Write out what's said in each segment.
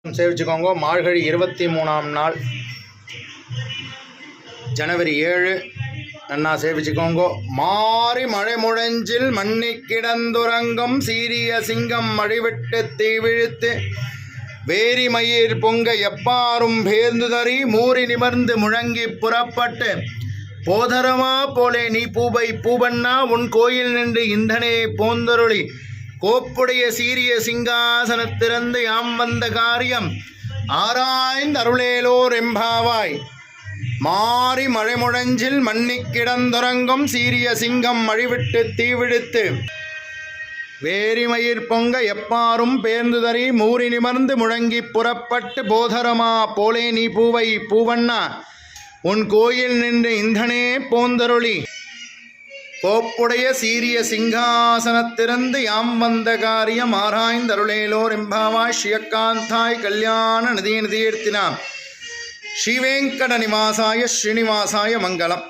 சேவிச்சுக்கோங்க. மார்கழி 23ஆம் நாள் ஜனவரி 7 நன்னா சேவிச்சுக்கோங்க. மாறி மழை முழஞ்சில் மண்ணி கிடந்துறங்கும் சீரிய சிங்கம் மழிவிட்டு தீவிழித்து வேரி மயிர் பொங்க எப்பாரும் பேர்ந்துதறி மூறி நிமர்ந்து முழங்கி புறப்பட்டு போதரமா போலே நீ பூபை பூபண்ணா உன் கோயில் நின்று இந்தனே போந்தருளி கோப்புடைய சீரிய சிங்காசனத்திறந்து யாம் வந்த காரியம் ஆராய்ந்து அருளேலோர் எம்பாவாய். மாறி மழை முழஞ்சில் மண்ணி கிடந்துறங்கும் சீரிய சிங்கம் மழிவிட்டு தீவிழித்து வேரிமயிர் பொங்க எப்பாரும் பேர்ந்துதறி மூறி நிமர்ந்து முழங்கி புறப்பட்டு போதரமா போலே நீ பூவை பூவண்ணா உன் கோயில் நின்று இந்தனே போந்தருளி கோப்புடைய சீரிய சிங்காசனத்திறந்து யாம் வந்த காரியம் ஆராய்ந்து அருளேலோர் எம்பாவாய். ஸ்ரீயக்காந்தாய் கல்யாண நிதியீர்த்தினாம் ஸ்ரீவேங்கட நிவாசாய ஸ்ரீனிவாசாய மங்களம்.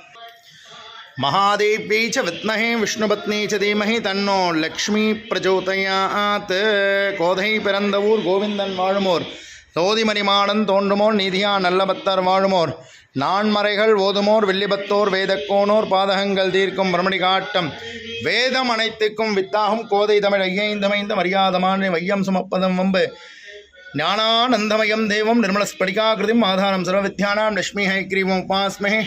மகாதேவ்யை ச வித்மஹே விஷ்ணுபத்னி ச தீமஹி தன்னோ லக்ஷ்மி பிரச்சோதயாத். கோதை பிறந்த ஊர் கோவிந்தன் வாழுமோர் சோதிமணிமாடன் தோன்றுமோர் நீதியா நல்ல பக்தர் வாழுமோர் நான்மறைகள் ஓதுமோர் வெள்ளிபத்தோர் வேதக்கோனோர் பாதகங்கள் தீர்க்கும் பிரமணி காட்டம் வேதம் அனைத்துக்கும் வித்தாகும் கோதை தமிழ் ஐயைந்தமைந்த மரியாதமான வையம் சுமப்பதம் வம்பு ஞானானந்தமயம் தேவம் நிர்மலஸ்படிகாகிருதிம் ஆதாரம் சர்வவித்யானாம் லட்சுமி ஹைக்ரீவம் உபாஸ்மஹே.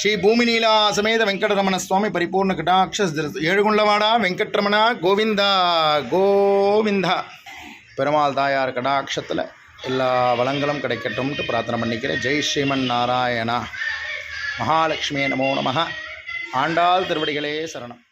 ஸ்ரீ பூமிநீலா சமேத வெங்கடரமண சுவாமி பரிபூர்ண கடாட்ச ஏழுகுண்டவாடா வெங்கட்ரமணா கோவிந்தா கோவிந்தா. பெருமாள் தாயார் கடாட்சத்தில் எல்லா வளங்களும் கிடைக்கட்டும்ட்டு பிரார்த்தனை பண்ணிக்கிறேன். ஜெய் ஸ்ரீமன் நாராயணா. மகாலட்சுமியே நமோ நமः. ஆண்டாள் திருவடிகளே சரணம்.